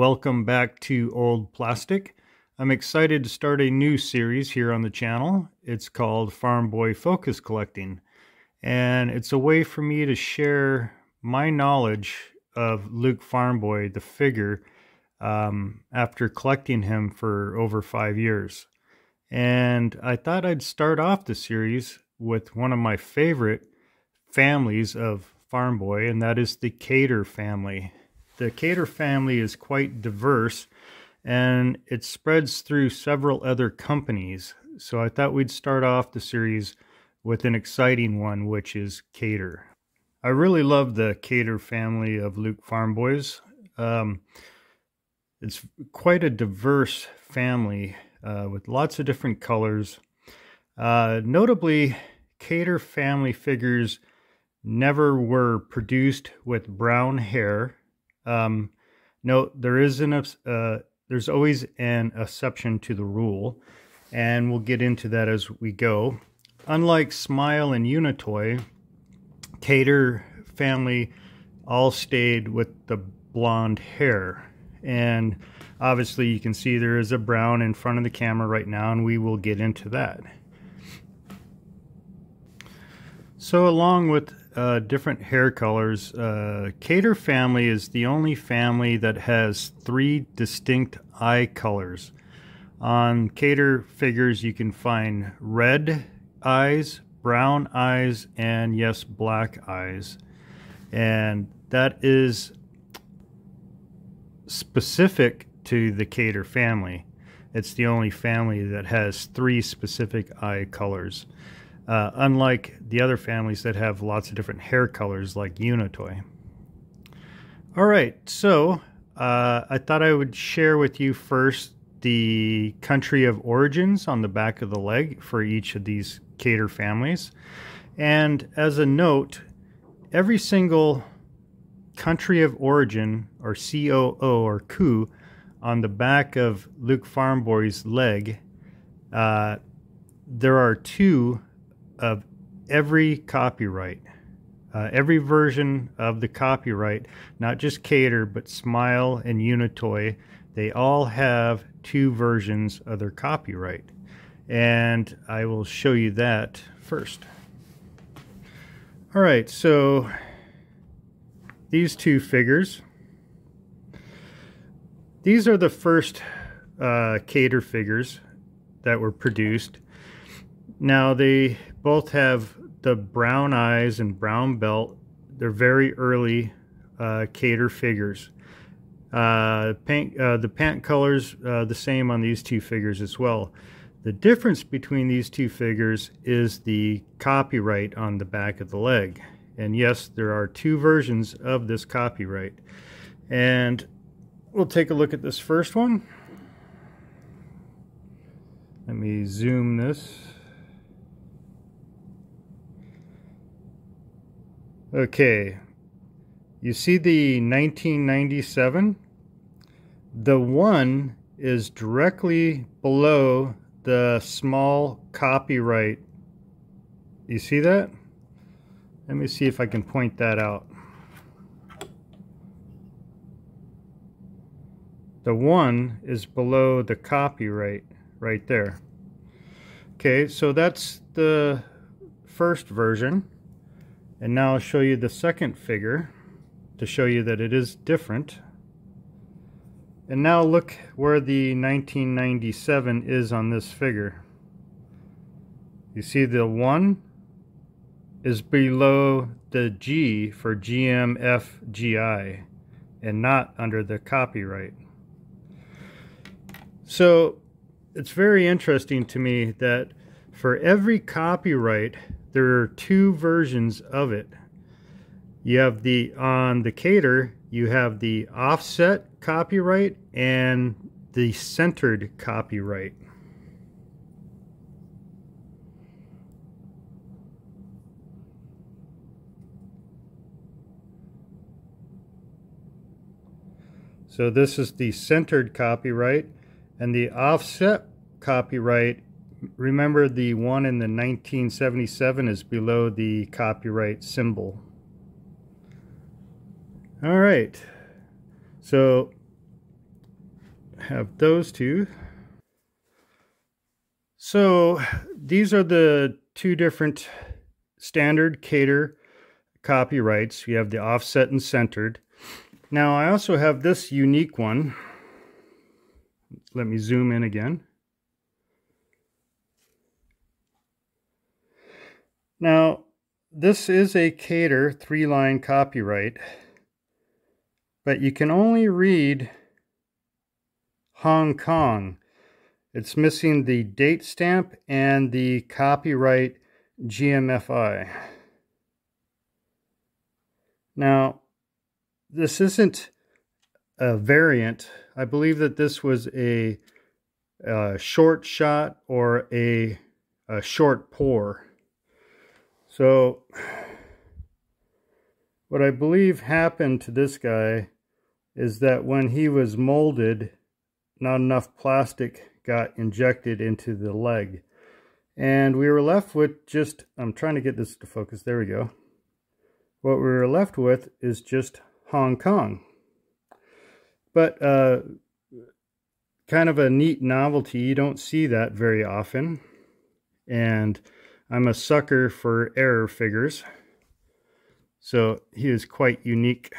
welcome back to Old Plastic. I'm excited to start a new series here on the channel. It's called Farmboy Focus Collecting, and it's a way for me to share my knowledge of Luke Farmboy, the figure, after collecting him for over 5 years. And I thought I'd start off the series with one of my favorite families of Farmboy, and that is the Kader family. The Kader family is quite diverse, and it spreads through several other companies. So I thought we'd start off the series with an exciting one, which is Kader. I really love the Kader family of Luke Farmboys. It's quite a diverse family with lots of different colors. Notably, Kader family figures never were produced with brown hair. Note, there's always an exception to the rule, and we'll get into that as we go. Unlike Smile and Unitoy, Kader family all stayed with the blonde hair. And obviously you can see there is a brown in front of the camera right now, and we will get into that. So along with different hair colors, Kader family is the only family that has 3 distinct eye colors. On Kader figures you can find red eyes, brown eyes, and yes, black eyes. And that is specific to the Kader family. It's the only family that has 3 specific eye colors. Unlike the other families that have lots of different hair colors like Unitoy. Alright, so I thought I would share with you first the country of origins on the back of the leg for each of these Kader families. And as a note, every single country of origin, or COO or coup, on the back of Luke Farmboy's leg, there are 2 of every copyright. Every version of the copyright, not just Kader, but Smile and Unitoy, they all have 2 versions of their copyright. And I will show you that first. Alright, so these 2 figures. These are the first Kader figures that were produced. Now they both have the brown eyes and brown belt. They're very early Kader figures. The pant colors the same on these 2 figures as well. The difference between these 2 figures is the copyright on the back of the leg. And yes, there are 2 versions of this copyright. And we'll take a look at this first one. Let me zoom this. Okay, you see the 1997? The 1 is directly below the small copyright. You see that? Let me see if I can point that out. The 1 is below the copyright right there. Okay, so that's the first version. And now I'll show you the second figure to show you that it is different. And now look where the 1997 is on this figure. You see the 1 is below the G for GMFGI and not under the copyright. So it's very interesting to me that for every copyright there are 2 versions of it. You have on the Kader, you have the offset copyright and the centered copyright. So this is the centered copyright, and the offset copyright, remember the one in the 1977 is below the copyright symbol. All right, so have those two. So these are the two different standard Kader copyrights. We have the offset and centered. Now I also have this unique one. Let me zoom in again. Now this is a Kader 3-line copyright, but you can only read Hong Kong. It's missing the date stamp and the copyright GMFI. Now, this isn't a variant. I believe that this was a short shot or a short pour. So, what I believe happened to this guy is that when he was molded, not enough plastic got injected into the leg. And we were left with just, I'm trying to get this to focus, there we go. What we were left with is just Hong Kong. But kind of a neat novelty, you don't see that very often. And I'm a sucker for error figures. So he is quite unique.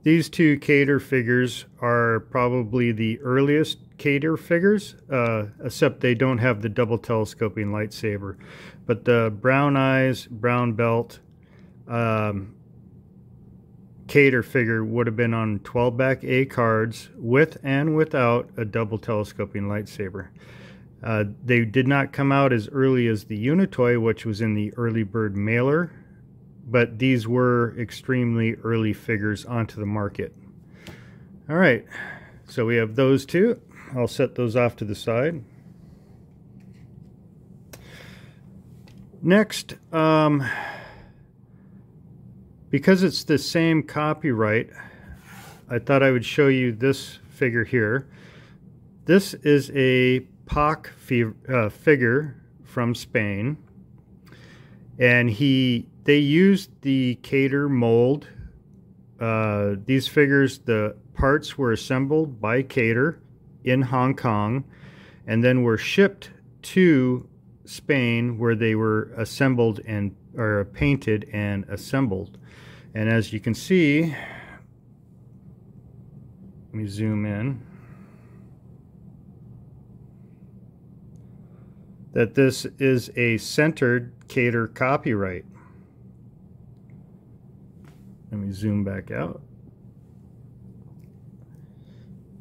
These two Kader figures are probably the earliest Kader figures, except they don't have the double telescoping lightsaber. But the brown eyes, brown belt Kader figure would have been on 12-back A cards with and without a double telescoping lightsaber. They did not come out as early as the Unitoy, which was in the early bird mailer, but these were extremely early figures onto the market. All right, so we have those two. I'll set those off to the side. Next, because it's the same copyright, I thought I would show you this figure here. This is a POC figure from Spain, and they used the Kader mold. These figures, the parts were assembled by Kader in Hong Kong and then were shipped to Spain, where they were assembled and or painted and assembled. And as you can see, let me zoom in, that this is a centered Kader copyright. Let me zoom back out.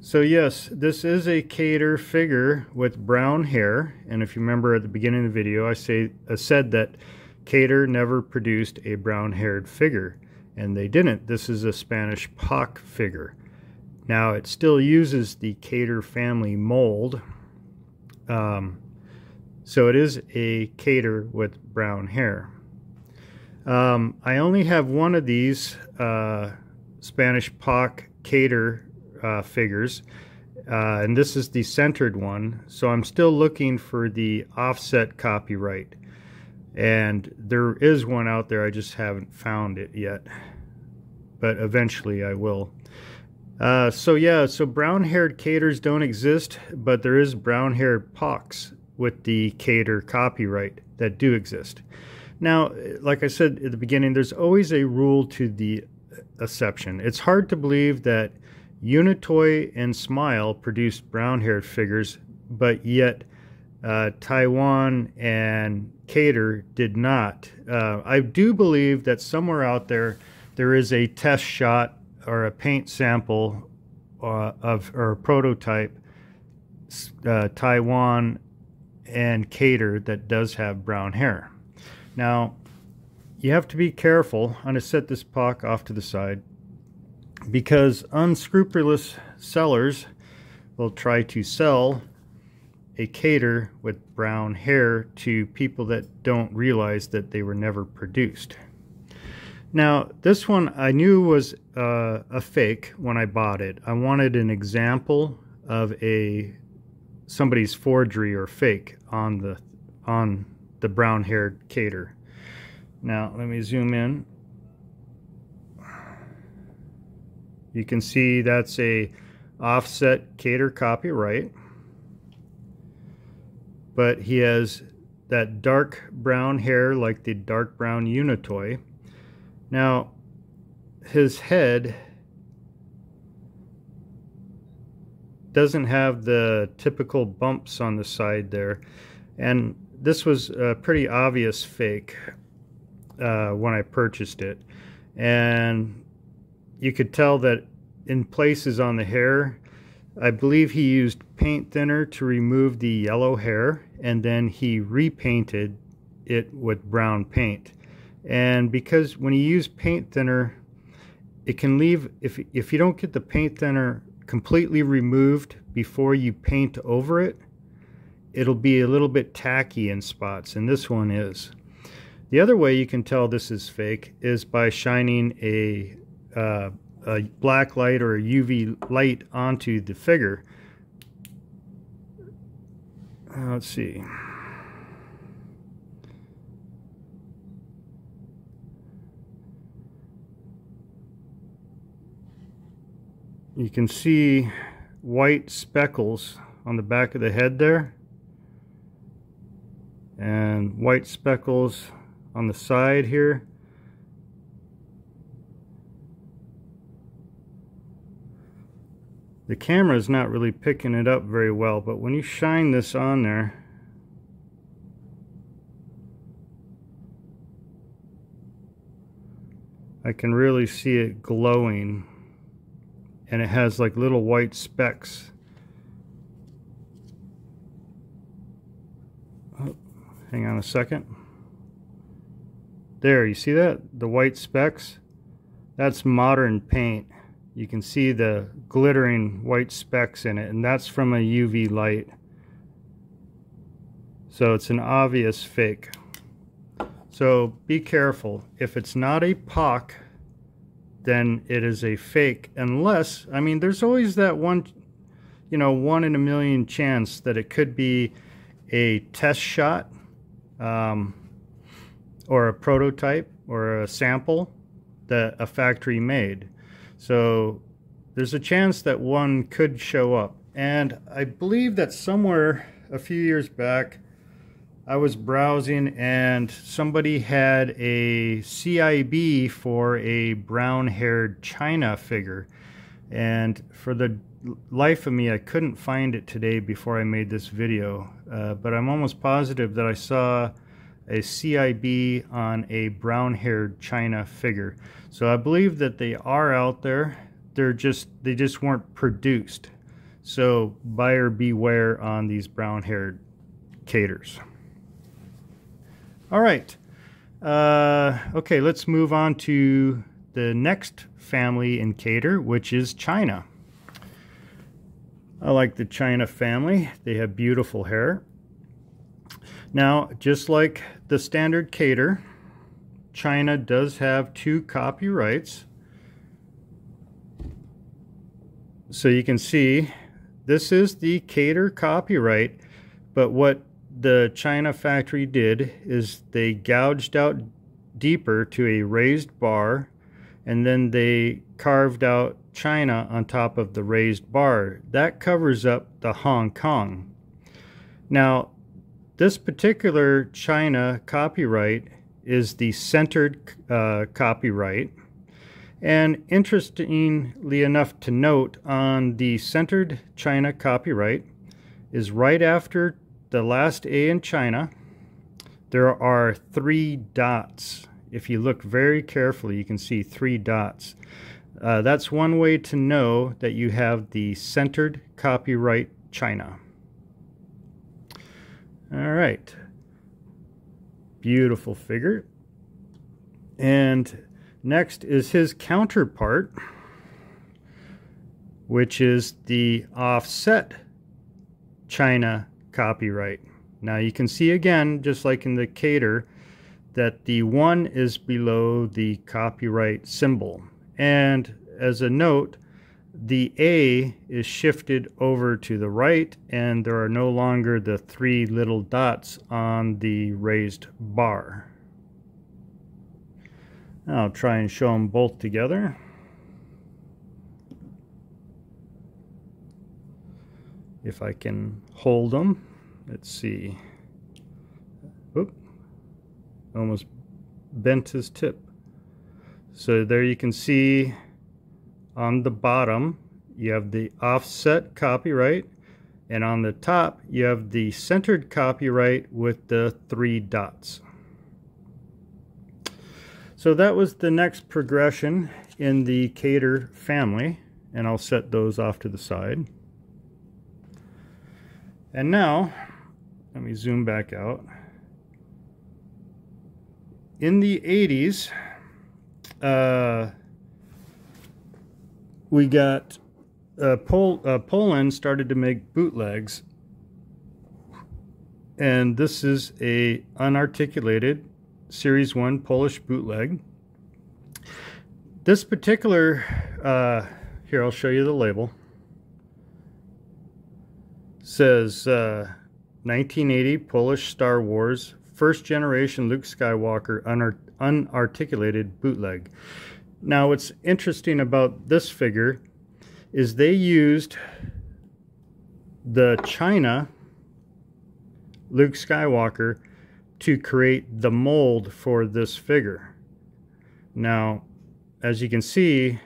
So yes, this is a Kader figure with brown hair, and if you remember at the beginning of the video, I said that Kader never produced a brown-haired figure, and they didn't. This is a Spanish POC figure. Now it still uses the Kader family mold, so it is a Kader with brown hair. I only have one of these Spanish POC Kader figures, and this is the centered one, so I'm still looking for the offset copyright, and there is one out there, I just haven't found it yet, but eventually I will. So yeah, so brown-haired Kaders don't exist, but there is brown-haired POCs with the Kader copyright that do exist. Now, like I said at the beginning, there's always a rule to the exception. It's hard to believe that Unitoy and Smile produced brown-haired figures, but yet Taiwan and Kader did not. I do believe that somewhere out there is a test shot or a paint sample or a prototype Taiwan and Kader that does have brown hair. Now, you have to be careful. I'm going to set this POC off to the side, because unscrupulous sellers will try to sell a Kader with brown hair to people that don't realize that they were never produced. Now, this one I knew was a fake when I bought it. I wanted an example of somebody's forgery or fake on the brown-haired Kader. Now, let me zoom in. You can see that's a offset Kader copyright, but he has that dark brown hair like the dark brown Unitoy. Now his head doesn't have the typical bumps on the side there, and this was a pretty obvious fake when I purchased it, and you could tell that in places on the hair, I believe he used paint thinner to remove the yellow hair, and then he repainted it with brown paint. And because when you use paint thinner, it can leave, if you don't get the paint thinner completely removed before you paint over it, it'll be a little bit tacky in spots, and this one is. The other way you can tell this is fake is by shining a black light or a UV light onto the figure. Let's see. You can see white speckles on the back of the head there, and white speckles on the side here. The camera is not really picking it up very well, but when you shine this on there, I can really see it glowing, and it has like little white specks. Oh, hang on a second. There, you see that? The white specks? That's modern paint. You can see the glittering white specks in it, and that's from a UV light. So it's an obvious fake. So be careful. If it's not a POC, then it is a fake, unless, I mean, there's always that one, you know, 1 in a million chance that it could be a test shot, or a prototype or a sample that a factory made. So there's a chance that one could show up. And I believe that somewhere a few years back, I was browsing and somebody had a CIB for a brown-haired China figure. And for the life of me, I couldn't find it today before I made this video. But I'm almost positive that I saw a CIB on a brown-haired China figure. So I believe that they are out there. They just weren't produced. So buyer beware on these brown-haired Kaders. All right. Okay, let's move on to the next family in Kader, which is China. I like the China family. They have beautiful hair. Now, just like the standard Kader, China does have 2 copyrights. So you can see this is the Kader copyright, but what the China factory did is they gouged out deeper to a raised bar, and then they carved out China on top of the raised bar. That covers up the Hong Kong. Now, this particular China copyright is the centered copyright. And interestingly enough to note, on the centered China copyright is right after the last A in China, there are 3 dots. If you look very carefully, you can see 3 dots. That's one way to know that you have the centered copyright China. All right, beautiful figure. And next is his counterpart, which is the offset China copyright. Now you can see again, just like in the Kader, that the 1 is below the copyright symbol. And as a note, the A is shifted over to the right, and there are no longer the 3 little dots on the raised bar. I'll try and show them both together. if I can hold them. Let's see. Oop, almost bent his tip. So there you can see on the bottom you have the offset copyright, and on the top you have the centered copyright with the 3 dots. So that was the next progression in the Kader family, and I'll set those off to the side. And now, let me zoom back out. In the 80s, we got Poland started to make bootlegs, and this is a unarticulated Series 1 Polish bootleg. This particular, here I'll show you the label, says 1980 Polish Star Wars first generation Luke Skywalker unarticulated bootleg. Now what's interesting about this figure is they used the China Luke Skywalker to create the mold for this figure. Now, as you can see,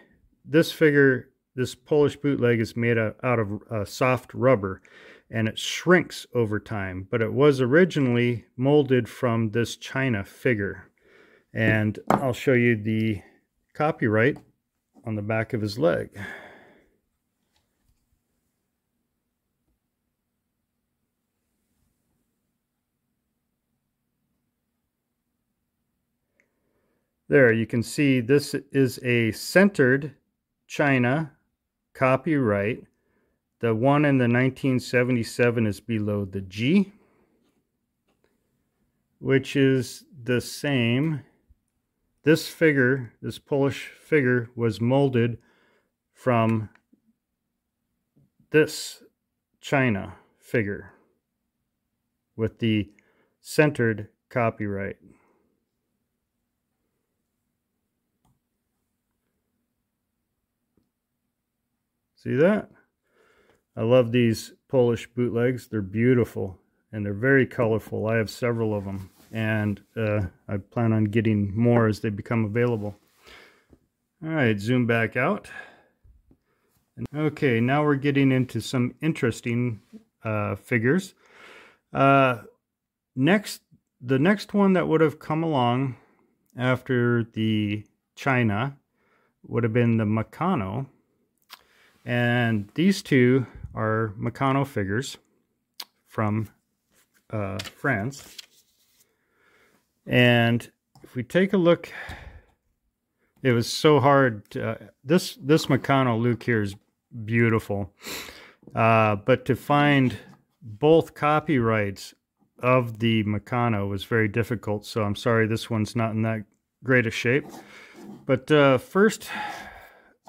this figure, this Polish bootleg, is made out of soft rubber, and it shrinks over time, but it was originally molded from this China figure. And I'll show you the copyright on the back of his leg. There, you can see this is a centered China copyright. The one in the 1977 is below the G, which is the same. This figure, this Polish figure, was molded from this China figure with the centered copyright. See that? I love these Polish bootlegs. They're beautiful and they're very colorful. I have several of them, and I plan on getting more as they become available. All right, zoom back out. Okay, now we're getting into some interesting figures. The next one that would have come along after the China would have been the Meccano. And these two are Meccano figures from France. And if we take a look, it was so hard to, this Meccano Luke here is beautiful, but to find both copyrights of the Meccano was very difficult, so I'm sorry this one's not in that great a shape. But first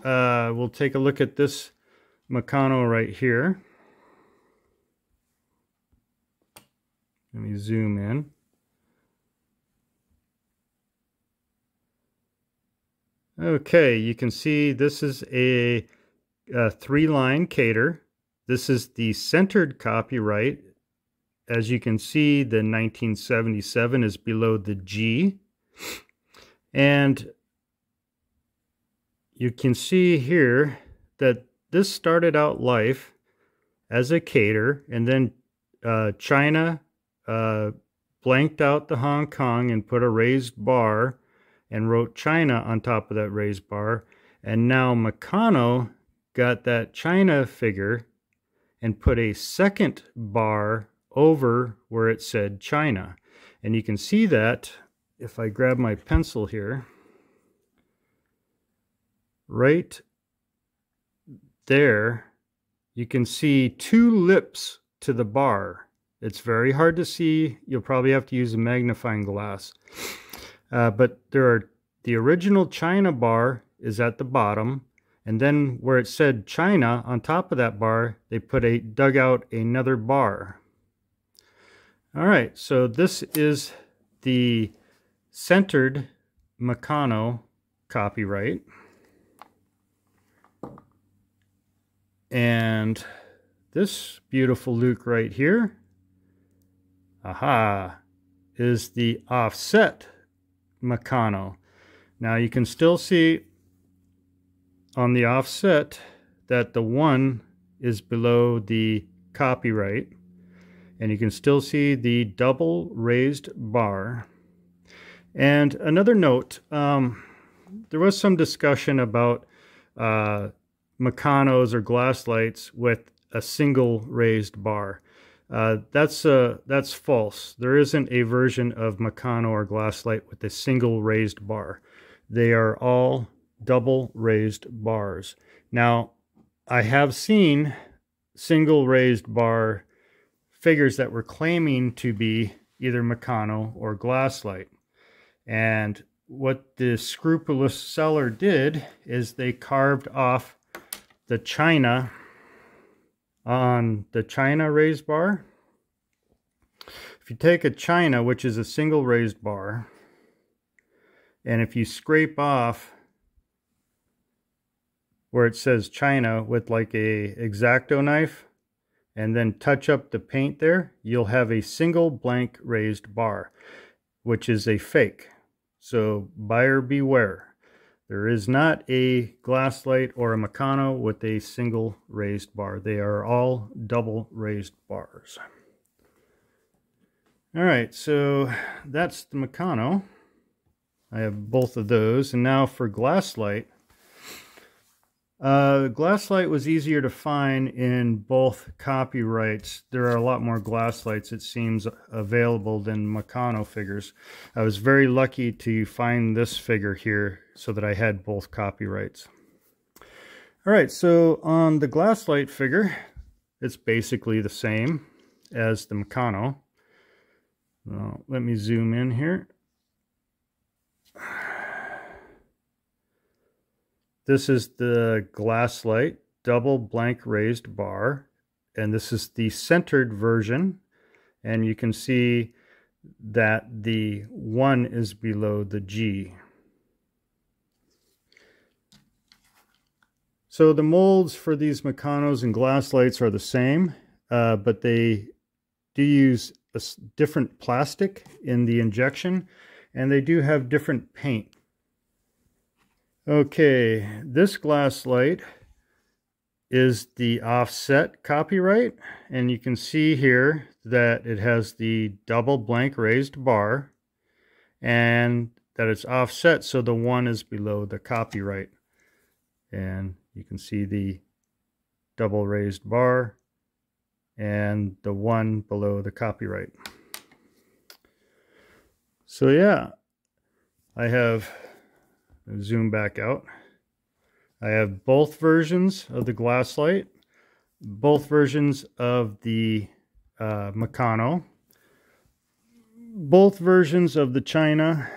we'll take a look at this Meccano right here. Let me zoom in. Okay, you can see this is a 3-line Kader. This is the centered copyright. As you can see, the 1977 is below the G. And you can see here that this started out life as a Kader, and then China blanked out the Hong Kong and put a raised bar and wrote China on top of that raised bar. And now Meccano got that China figure and put a second bar over where it said China. And you can see that if I grab my pencil here, right there, you can see 2 lips to the bar. It's very hard to see. You'll probably have to use a magnifying glass. But there are, the original China bar is at the bottom, and then where it said China on top of that bar, they dug out another bar. All right, so this is the centered Meccano copyright. And this beautiful Luke right here, aha, is the offset Meccano. Now you can still see on the offset that the 1 is below the copyright, and you can still see the double raised bar. And another note, there was some discussion about Meccanos or Glasslights with a single raised bar. That's false. There isn't a version of Meccano or Glasslight with a single raised bar. They are all double raised bars. Now, I have seen single raised bar figures that were claiming to be either Meccano or Glasslight. And what the scrupulous seller did is they carved off the china on the china raised bar. If you take a china, which is a single raised bar, and if you scrape off where it says china with like a X-Acto knife and then touch up the paint there, you'll have a single blank raised bar, which is a fake. So buyer beware. There is not a Glasslight or a Meccano with a single raised bar. They are all double raised bars. All right, so that's the Meccano. I have both of those. And now for Glasslight. Glasslight was easier to find in both copyrights. There are a lot more Glasslights, it seems, available than Meccano figures. I was very lucky to find this figure here so that I had both copyrights. All right, so on the Glasslight figure, it's basically the same as the Meccano. Let me zoom in here. This is the Glasslight double blank raised bar, and this is the centered version, and you can see that the 1 is below the G. So the molds for these Meccanos and Glasslights are the same, but they do use a different plastic in the injection, and they do have different paint. Okay, this Glasslight is the offset copyright, and you can see here that it has the double blank raised bar and that it's offset so the 1 is below the copyright. And you can see the double raised bar and the 1 below the copyright. So yeah, I have zoom back out. I have both versions of the Glasslight, both versions of the Meccano, both versions of the China,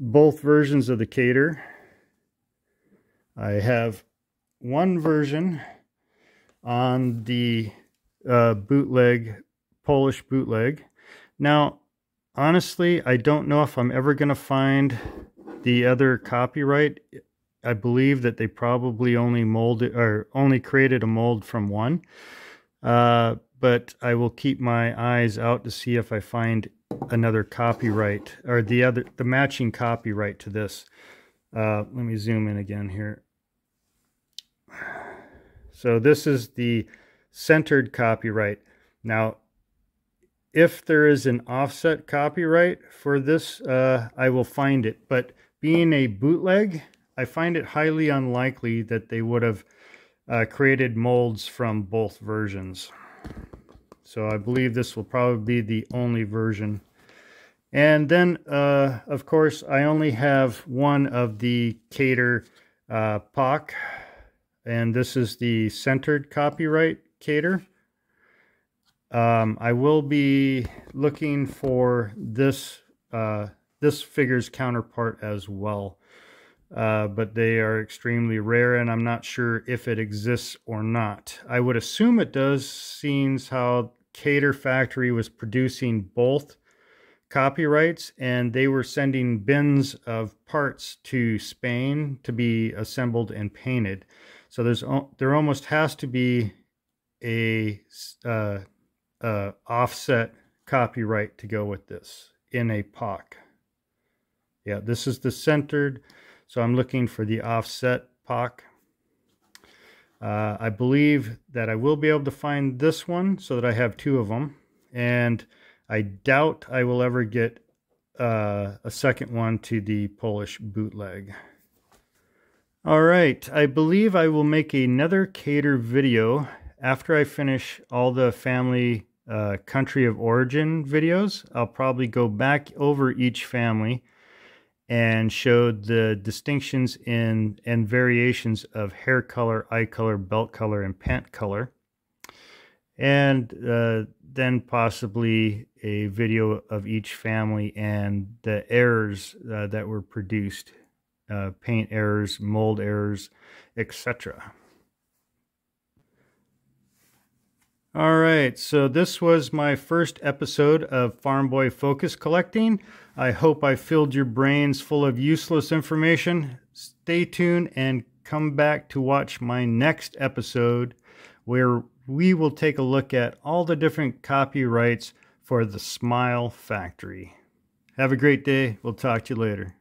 both versions of the Kader. I have one version on the bootleg, Polish bootleg. Now, honestly, I don't know if I'm ever going to find the other copyright. I believe that they probably only molded or only created a mold from one. But I will keep my eyes out to see if I find another copyright or the matching copyright to this. Let me zoom in again here. So this is the centered copyright. Now, if there is an offset copyright for this, I will find it. But being a bootleg, I find it highly unlikely that they would have created molds from both versions. So I believe this will probably be the only version. And then, of course, I only have one of the Kader POC. And this is the centered copyright Kader. I will be looking for this this figure's counterpart as well, but they are extremely rare, and I'm not sure if it exists or not. I would assume it does, seeing how Kader Factory was producing both copyrights, and they were sending bins of parts to Spain to be assembled and painted. So there almost has to be a offset copyright to go with this in a POC. Yeah, this is the centered, so I'm looking for the offset POC. I believe that I will be able to find this one so that I have two of them, and I doubt I will ever get a second one to the Polish bootleg. All right, I believe I will make another Kader video after I finish all the family country of origin videos. I'll probably go back over each family and show the distinctions in and variations of hair color, eye color, belt color, and pant color. And then possibly a video of each family and the errors that were produced. Paint errors, mold errors, etc. All right, so this was my first episode of Farmboy Focus Collecting. I hope I filled your brains full of useless information. Stay tuned and come back to watch my next episode, where we will take a look at all the different copyrights for the Smile Factory. Have a great day. We'll talk to you later.